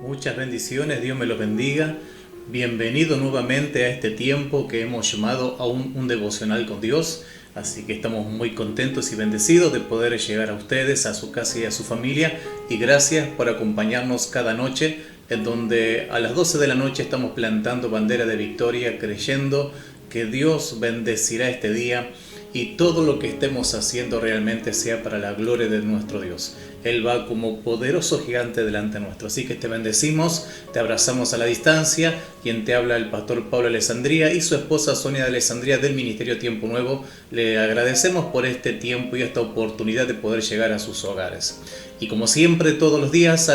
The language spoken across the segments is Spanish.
Muchas bendiciones, Dios me los bendiga. Bienvenido nuevamente a este tiempo que hemos llamado a un devocional con Dios. Así que estamos muy contentos y bendecidos de poder llegar a ustedes, a su casa y a su familia. Y gracias por acompañarnos cada noche, en donde a las 12 de la noche estamos plantando bandera de victoria, creyendo que Dios bendecirá este día y todo lo que estemos haciendo realmente sea para la gloria de nuestro Dios. Él va como poderoso gigante delante nuestro. Así que te bendecimos, te abrazamos a la distancia. Quien te habla, el pastor Pablo Alessandría y su esposa Sonia de Alessandría del Ministerio Tiempo Nuevo. Le agradecemos por este tiempo y esta oportunidad de poder llegar a sus hogares. Y como siempre, todos los días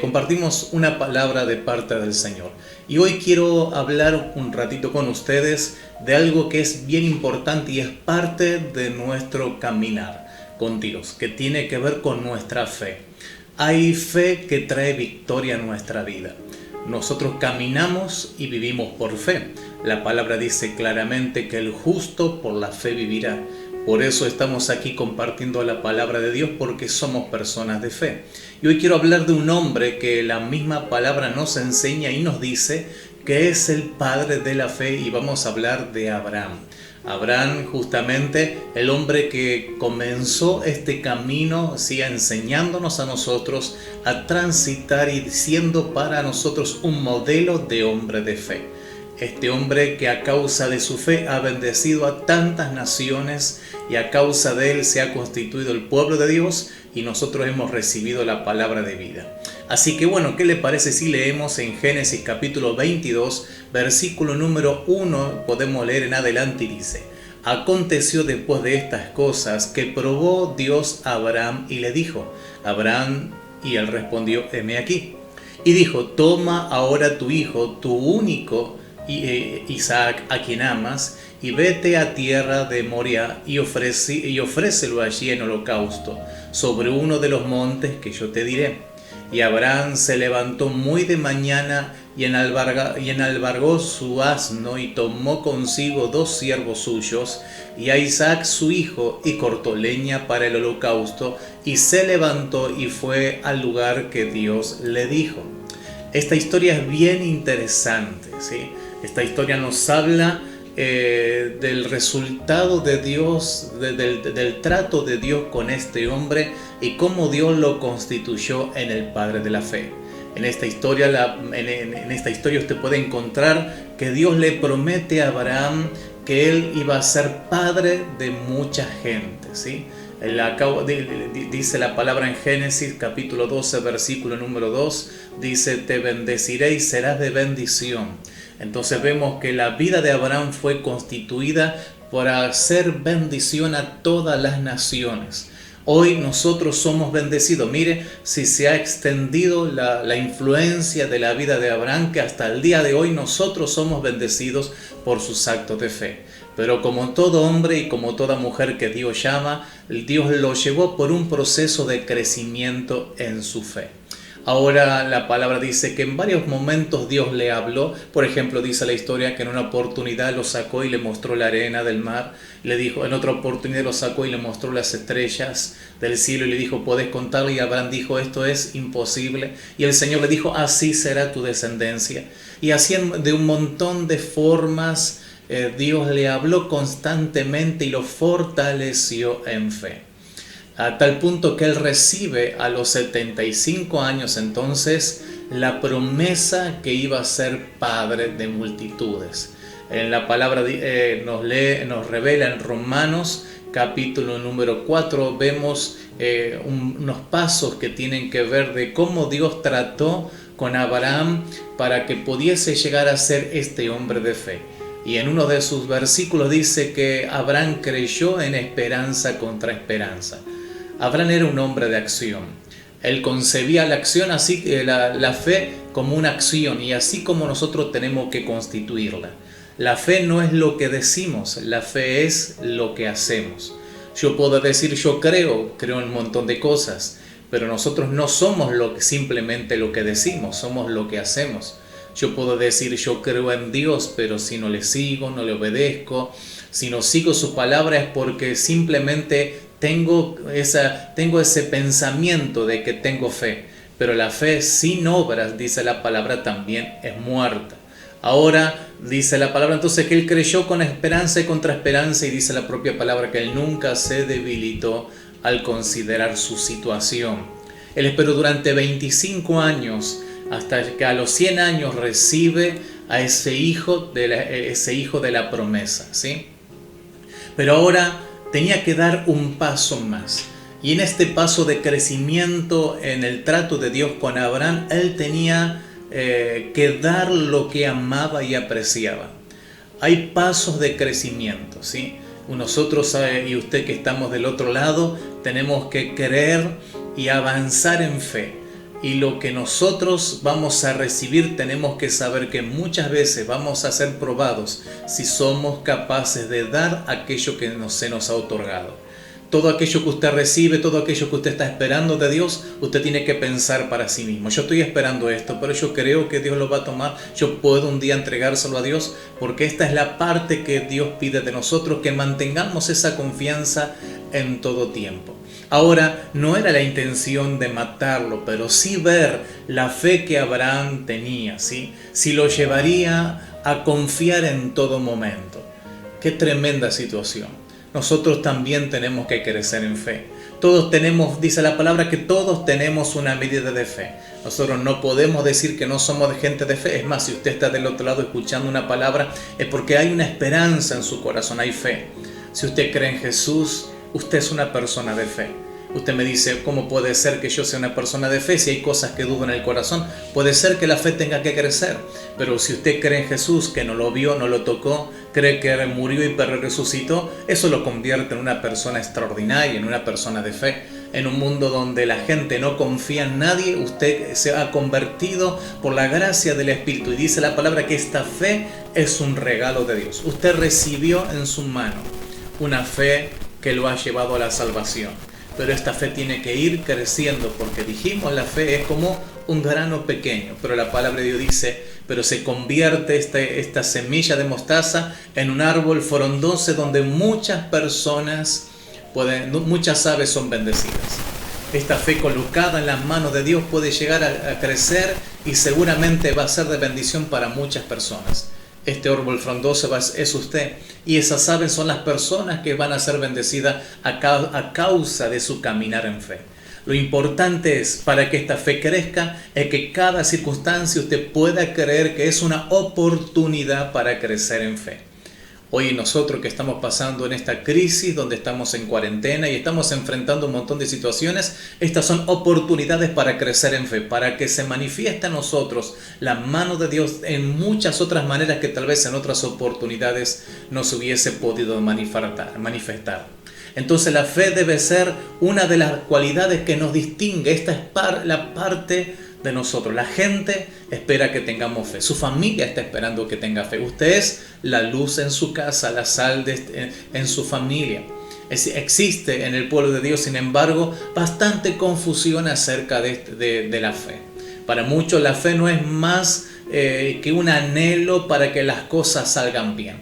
compartimos una palabra de parte del Señor. Y hoy quiero hablar un ratito con ustedes de algo que es bien importante y es parte de nuestro caminar con Dios, que tiene que ver con nuestra fe. Hay fe que trae victoria a nuestra vida. Nosotros caminamos y vivimos por fe. La palabra dice claramente que el justo por la fe vivirá. Por eso estamos aquí compartiendo la palabra de Dios, porque somos personas de fe. Y hoy quiero hablar de un hombre que la misma palabra nos enseña y nos dice que es el padre de la fe, y vamos a hablar de Abraham. Abraham, justamente el hombre que comenzó este camino, enseñándonos a nosotros a transitar y siendo para nosotros un modelo de hombre de fe. Este hombre que a causa de su fe ha bendecido a tantas naciones y a causa de él se ha constituido el pueblo de Dios y nosotros hemos recibido la palabra de vida. Así que bueno, ¿qué le parece si leemos en Génesis capítulo 22, versículo número 1? Podemos leer en adelante y dice: Aconteció después de estas cosas que probó Dios a Abraham y le dijo: Abraham, y él respondió: heme aquí. Y dijo: toma ahora tu hijo, tu único Isaac, a quien amas, y vete a tierra de Moria y ofrécelo allí en holocausto, sobre uno de los montes que yo te diré. Y Abraham se levantó muy de mañana y enalbargó su asno y tomó consigo 2 siervos suyos y a Isaac su hijo y cortó leña para el holocausto y se levantó y fue al lugar que Dios le dijo. Esta historia es bien interesante, ¿sí? Esta historia nos habla del resultado de Dios, del trato de Dios con este hombre y cómo Dios lo constituyó en el padre de la fe. En esta historia usted puede encontrar que Dios le promete a Abraham que él iba a ser padre de mucha gente, ¿sí? Dice la palabra en Génesis capítulo 12, versículo número 2, dice: te bendeciré y serás de bendición. Entonces vemos que la vida de Abraham fue constituida para hacer bendición a todas las naciones. Hoy nosotros somos bendecidos. Mire, si se ha extendido la influencia de la vida de Abraham, que hasta el día de hoy nosotros somos bendecidos por sus actos de fe. Pero como todo hombre y como toda mujer que Dios llama, Dios lo llevó por un proceso de crecimiento en su fe. Ahora la palabra dice que en varios momentos Dios le habló. Por ejemplo, dice la historia que en una oportunidad lo sacó y le mostró la arena del mar. Le dijo, en otra oportunidad lo sacó y le mostró las estrellas del cielo y le dijo: ¿podés contarlo? Y Abraham dijo: esto es imposible. Y el Señor le dijo: así será tu descendencia. Y así de un montón de formas Dios le habló constantemente y lo fortaleció en fe. A tal punto que él recibe a los 75 años entonces la promesa que iba a ser padre de multitudes. En la palabra nos revela en Romanos capítulo número 4, vemos unos pasos que tienen que ver de cómo Dios trató con Abraham para que pudiese llegar a ser este hombre de fe. Y en uno de sus versículos dice que Abraham creyó en esperanza contra esperanza. Abraham era un hombre de acción. Él concebía la acción, la fe como una acción, y así como nosotros tenemos que constituirla. La fe no es lo que decimos, la fe es lo que hacemos. Yo puedo decir yo creo en un montón de cosas, pero nosotros no somos simplemente lo que decimos, somos lo que hacemos. Yo puedo decir yo creo en Dios, pero si no le sigo, no le obedezco, si no sigo su palabra es porque simplemente tengo ese pensamiento de que tengo fe, pero la fe sin obras, dice la palabra, también es muerta. Ahora dice la palabra entonces que él creyó con esperanza y contra esperanza, y dice la propia palabra que él nunca se debilitó al considerar su situación. Él esperó durante 25 años hasta que a los 100 años recibe a ese hijo de la promesa, ¿sí? Pero ahora tenía que dar un paso más. Y en este paso de crecimiento en el trato de Dios con Abraham, él tenía que dar lo que amaba y apreciaba. Hay pasos de crecimiento, ¿sí? Nosotros y usted que estamos del otro lado, tenemos que creer y avanzar en fe. Y lo que nosotros vamos a recibir, tenemos que saber que muchas veces vamos a ser probados si somos capaces de dar aquello que se nos ha otorgado. Todo aquello que usted recibe, todo aquello que usted está esperando de Dios, usted tiene que pensar para sí mismo. Yo estoy esperando esto, pero yo creo que Dios lo va a tomar. Yo puedo un día entregárselo a Dios, porque esta es la parte que Dios pide de nosotros, que mantengamos esa confianza en todo tiempo. Ahora, no era la intención de matarlo, pero sí ver la fe que Abraham tenía, ¿sí? Si lo llevaría a confiar en todo momento. Qué tremenda situación. Nosotros también tenemos que crecer en fe. Todos tenemos, dice la palabra, que todos tenemos una medida de fe. Nosotros no podemos decir que no somos de gente de fe. Es más, si usted está del otro lado escuchando una palabra, es porque hay una esperanza en su corazón, hay fe. Si usted cree en Jesús, usted es una persona de fe. Usted me dice, ¿cómo puede ser que yo sea una persona de fe si hay cosas que dudo en el corazón? Puede ser que la fe tenga que crecer, pero si usted cree en Jesús, que no lo vio, no lo tocó, cree que murió y resucitó, eso lo convierte en una persona extraordinaria, en una persona de fe. En un mundo donde la gente no confía en nadie, usted se ha convertido por la gracia del Espíritu. Y dice la palabra que esta fe es un regalo de Dios. Usted recibió en su mano una fe que lo ha llevado a la salvación. Pero esta fe tiene que ir creciendo, porque dijimos, la fe es como un grano pequeño, pero la palabra de Dios dice, pero se convierte esta semilla de mostaza en un árbol frondoso donde muchas aves son bendecidas. Esta fe colocada en las manos de Dios puede llegar a crecer y seguramente va a ser de bendición para muchas personas. Este árbol frondoso es usted, y esas aves son las personas que van a ser bendecidas a causa de su caminar en fe. Lo importante es, para que esta fe crezca, es que cada circunstancia usted pueda creer que es una oportunidad para crecer en fe. Hoy nosotros que estamos pasando en esta crisis, donde estamos en cuarentena y estamos enfrentando un montón de situaciones, estas son oportunidades para crecer en fe, para que se manifieste a nosotros la mano de Dios en muchas otras maneras que tal vez en otras oportunidades no se hubiese podido manifestar. Entonces la fe debe ser una de las cualidades que nos distingue. Esta es la parte de nosotros. La gente espera que tengamos fe. Su familia está esperando que tenga fe. Usted es la luz en su casa, la sal en su familia. Existe en el pueblo de Dios, sin embargo, bastante confusión acerca de la fe. Para muchos la fe no es más que un anhelo para que las cosas salgan bien.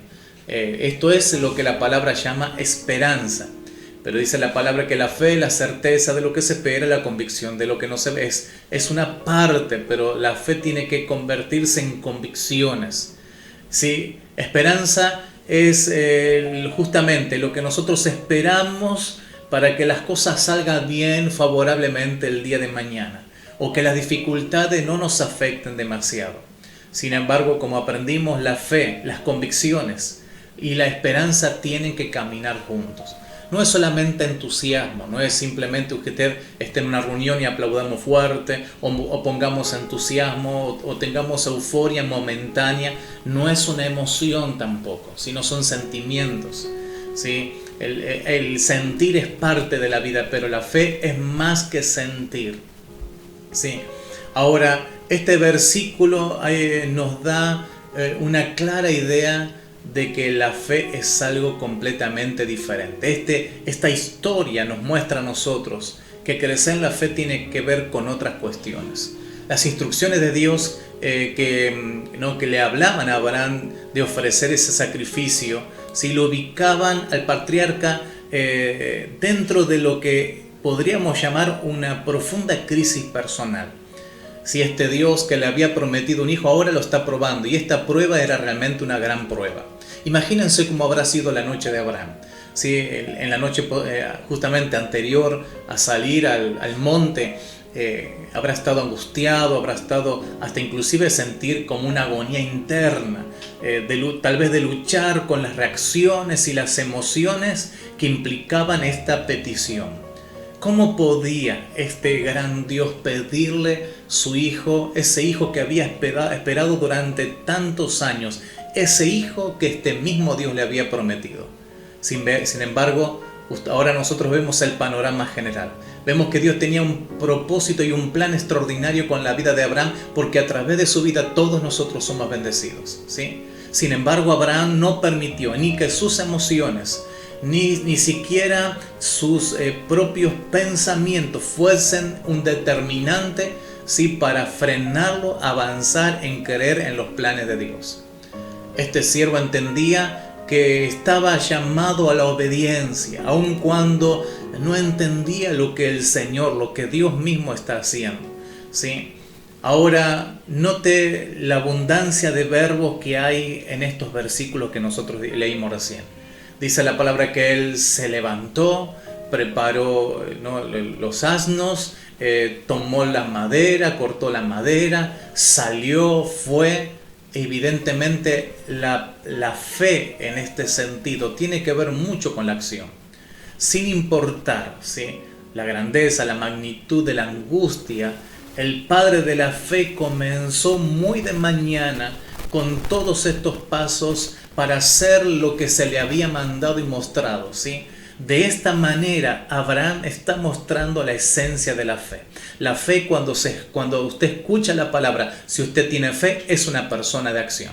Esto es lo que la palabra llama esperanza. Pero dice la palabra que la fe es la certeza de lo que se espera, la convicción de lo que no se ve. Es una parte, pero la fe tiene que convertirse en convicciones. ¿Sí? Esperanza es justamente lo que nosotros esperamos para que las cosas salgan bien, favorablemente el día de mañana, o que las dificultades no nos afecten demasiado. Sin embargo, como aprendimos, la fe, las convicciones y la esperanza tienen que caminar juntos. No es solamente entusiasmo, no es simplemente que usted esté en una reunión y aplaudamos fuerte o pongamos entusiasmo o tengamos euforia momentánea. No es una emoción tampoco, sino son sentimientos, ¿sí? El sentir es parte de la vida, pero la fe es más que sentir, ¿sí? Ahora, este versículo nos da una clara idea de que la fe es algo completamente diferente. Esta historia nos muestra a nosotros que crecer en la fe tiene que ver con otras cuestiones. Las instrucciones de Dios que le hablaban a Abraham de ofrecer ese sacrificio, si lo ubicaban al patriarca dentro de lo que podríamos llamar una profunda crisis personal. si este Dios que le había prometido un hijo ahora lo está probando, y esta prueba era realmente una gran prueba. Imagínense cómo habrá sido la noche de Abraham. Sí, en la noche justamente anterior a salir al monte, habrá estado angustiado, habrá estado hasta inclusive sentir como una agonía interna, tal vez de luchar con las reacciones y las emociones que implicaban esta petición. ¿Cómo podía este gran Dios pedirle su hijo, ese hijo que había esperado durante tantos años, ese hijo que este mismo Dios le había prometido? Sin embargo, ahora nosotros vemos el panorama general. Vemos que Dios tenía un propósito y un plan extraordinario con la vida de Abraham, porque a través de su vida todos nosotros somos bendecidos, ¿sí? Sin embargo, Abraham no permitió ni que sus emociones, ni siquiera sus propios pensamientos fuesen un determinante, ¿sí?, para frenarlo a avanzar en creer en los planes de Dios. Este siervo entendía que estaba llamado a la obediencia, aun cuando no entendía lo que el Señor, lo que Dios mismo está haciendo, ¿sí? Ahora, note la abundancia de verbos que hay en estos versículos que nosotros leímos recién. Dice la palabra que él se levantó, preparó, ¿no?, los asnos, tomó la madera, cortó la madera, salió, fue. Evidentemente la fe en este sentido tiene que ver mucho con la acción. Sin importar, ¿sí?, la grandeza, la magnitud de la angustia, el padre de la fe comenzó muy de mañana con todos estos pasos para hacer lo que se le había mandado y mostrado, ¿sí? De esta manera, Abraham está mostrando la esencia de la fe. La fe, cuando usted escucha la palabra, si usted tiene fe, es una persona de acción.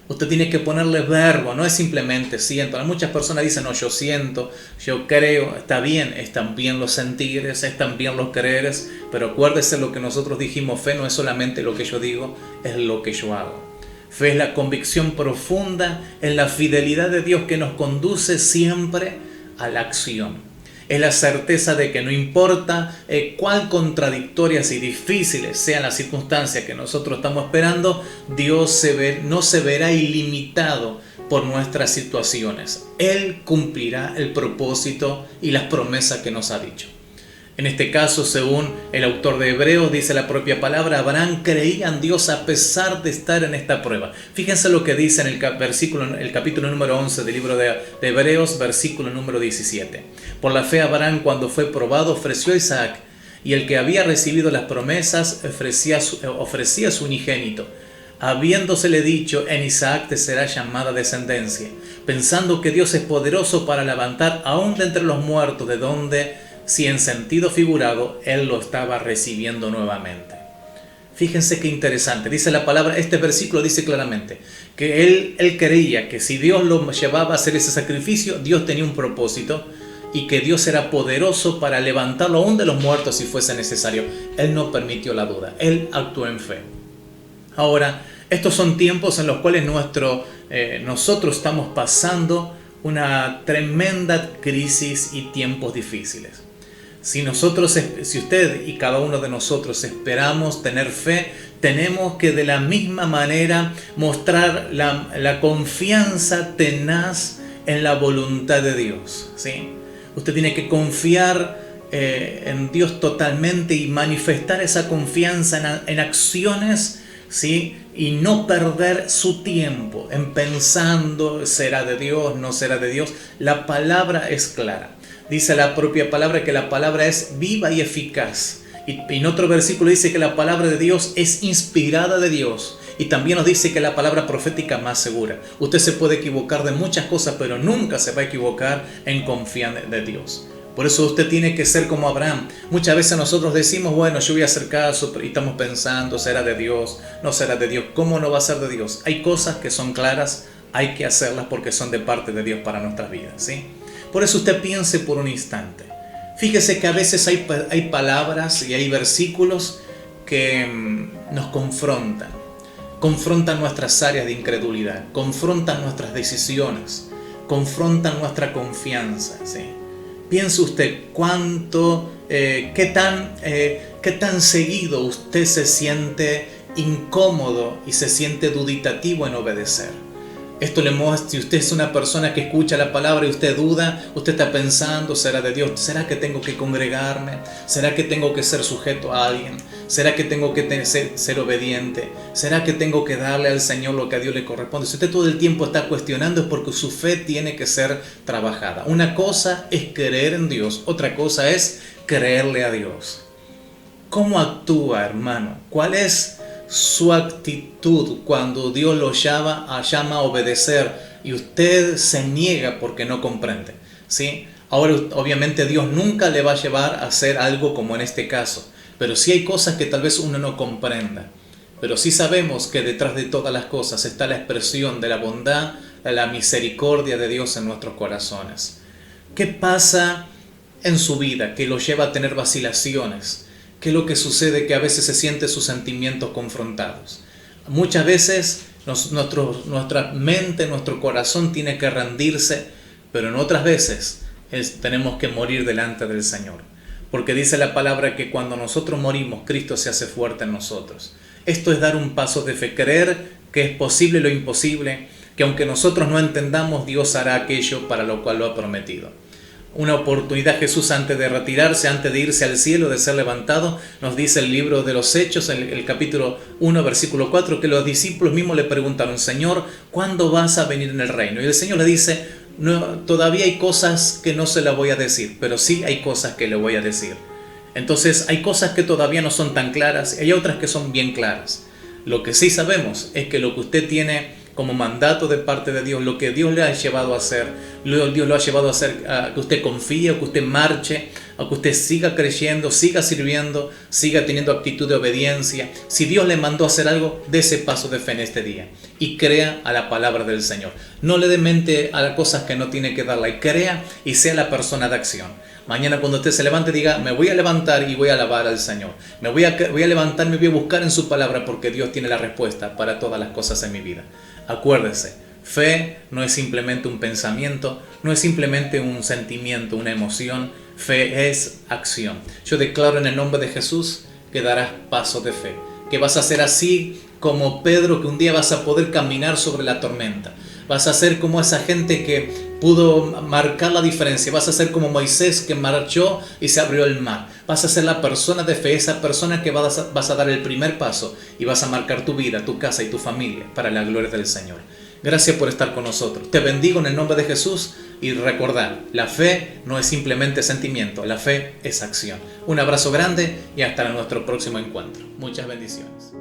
Usted tiene que ponerle verbo, no es simplemente siento. Muchas personas dicen, no, yo siento, yo creo, está bien, están bien los sentires, están bien los creeres, pero acuérdese lo que nosotros dijimos, fe no es solamente lo que yo digo, es lo que yo hago. Fe es la convicción profunda en la fidelidad de Dios que nos conduce siempre a la acción. Es la certeza de que no importa cuán contradictorias y difíciles sean las circunstancias que nosotros estamos esperando, Dios no se verá ilimitado por nuestras situaciones. Él cumplirá el propósito y las promesas que nos ha dicho. En este caso, según el autor de Hebreos, dice la propia palabra, Abraham creía en Dios a pesar de estar en esta prueba. Fíjense lo que dice en el capítulo número 11 del libro de Hebreos, versículo número 17. Por la fe Abraham, cuando fue probado, ofreció a Isaac, y el que había recibido las promesas ofrecía su unigénito, habiéndosele dicho, en Isaac te será llamada descendencia, pensando que Dios es poderoso para levantar aún de entre los muertos, de donde, si en sentido figurado, él lo estaba recibiendo nuevamente. Fíjense qué interesante. Dice la palabra, este versículo dice claramente que él creía que si Dios lo llevaba a hacer ese sacrificio, Dios tenía un propósito y que Dios era poderoso para levantarlo aún de los muertos si fuese necesario. Él no permitió la duda, él actuó en fe. Ahora, estos son tiempos en los cuales nosotros estamos pasando una tremenda crisis y tiempos difíciles. Si usted y cada uno de nosotros esperamos tener fe, tenemos que de la misma manera mostrar la confianza tenaz en la voluntad de Dios, ¿sí? Usted tiene que confiar en Dios totalmente y manifestar esa confianza en acciones, ¿sí?, y no perder su tiempo en pensando, ¿será de Dios? ¿No será de Dios? La palabra es clara. Dice la propia palabra que la palabra es viva y eficaz. Y en otro versículo dice que la palabra de Dios es inspirada de Dios. Y también nos dice que la palabra profética más segura. Usted se puede equivocar de muchas cosas, pero nunca se va a equivocar en confiar en Dios. Por eso usted tiene que ser como Abraham. Muchas veces nosotros decimos, bueno, yo voy a hacer caso, y estamos pensando, ¿será de Dios? ¿No será de Dios? ¿Cómo no va a ser de Dios? Hay cosas que son claras, hay que hacerlas porque son de parte de Dios para nuestras vidas, ¿sí? Por eso usted piense por un instante. Fíjese que a veces hay palabras y hay versículos que nos confrontan nuestras áreas de incredulidad, confrontan nuestras decisiones, confrontan nuestra confianza, ¿sí? Piense usted qué tan ¿Qué tan seguido usted se siente incómodo y se siente duditativo en obedecer? Esto le muestra, si usted es una persona que escucha la palabra y usted duda, usted está pensando, ¿será de Dios? ¿Será que tengo que congregarme? ¿Será que tengo que ser sujeto a alguien? ¿Será que tengo que ser obediente? ¿Será que tengo que darle al Señor lo que a Dios le corresponde? Si usted todo el tiempo está cuestionando es porque su fe tiene que ser trabajada. Una cosa es creer en Dios, otra cosa es creerle a Dios. ¿Cómo actúa, hermano? ¿Cuál es su actitud cuando Dios lo llama a obedecer y usted se niega porque no comprende? ¿Sí? Ahora, obviamente Dios nunca le va a llevar a hacer algo como en este caso, pero sí hay cosas que tal vez uno no comprenda. Pero sí sabemos que detrás de todas las cosas está la expresión de la bondad, la misericordia de Dios en nuestros corazones. ¿Qué pasa en su vida que lo lleva a tener vacilaciones? ¿Qué es lo que sucede? Que a veces se siente sus sentimientos confrontados. Muchas veces nuestra mente, nuestro corazón tiene que rendirse, pero en otras veces tenemos que morir delante del Señor. Porque dice la palabra que cuando nosotros morimos, Cristo se hace fuerte en nosotros. Esto es dar un paso de fe, creer que es posible lo imposible, que aunque nosotros no entendamos, Dios hará aquello para lo cual lo ha prometido. Una oportunidad Jesús antes de retirarse, antes de irse al cielo, de ser levantado, nos dice el libro de los Hechos, en el capítulo 1, versículo 4, que los discípulos mismos le preguntaron: Señor, ¿cuándo vas a venir en el reino? Y el Señor le dice: no, todavía hay cosas que no se las voy a decir, pero sí hay cosas que le voy a decir. Entonces hay cosas que todavía no son tan claras y hay otras que son bien claras. Lo que sí sabemos es que lo que usted tiene como mandato de parte de Dios, lo que Dios le ha llevado a hacer, Dios lo ha llevado a hacer, a que usted confíe, a que usted marche, a que usted siga creyendo, siga sirviendo, siga teniendo actitud de obediencia. Si Dios le mandó a hacer algo, dé ese paso de fe en este día y crea a la palabra del Señor. No le dé mente a las cosas que no tiene que darla, y crea y sea la persona de acción. Mañana cuando usted se levante diga: me voy a levantar y voy a alabar al Señor. Me voy a levantar, me voy a buscar en su palabra, porque Dios tiene la respuesta para todas las cosas en mi vida. Acuérdese, fe no es simplemente un pensamiento, no es simplemente un sentimiento, una emoción. Fe es acción. Yo declaro en el nombre de Jesús que darás pasos de fe, que vas a ser así como Pedro, que un día vas a poder caminar sobre la tormenta. Vas a ser como esa gente que pudo marcar la diferencia. Vas a ser como Moisés, que marchó y se abrió el mar. Vas a ser la persona de fe, esa persona que vas a dar el primer paso y vas a marcar tu vida, tu casa y tu familia para la gloria del Señor. Gracias por estar con nosotros. Te bendigo en el nombre de Jesús y recordar, la fe no es simplemente sentimiento, la fe es acción. Un abrazo grande y hasta nuestro próximo encuentro. Muchas bendiciones.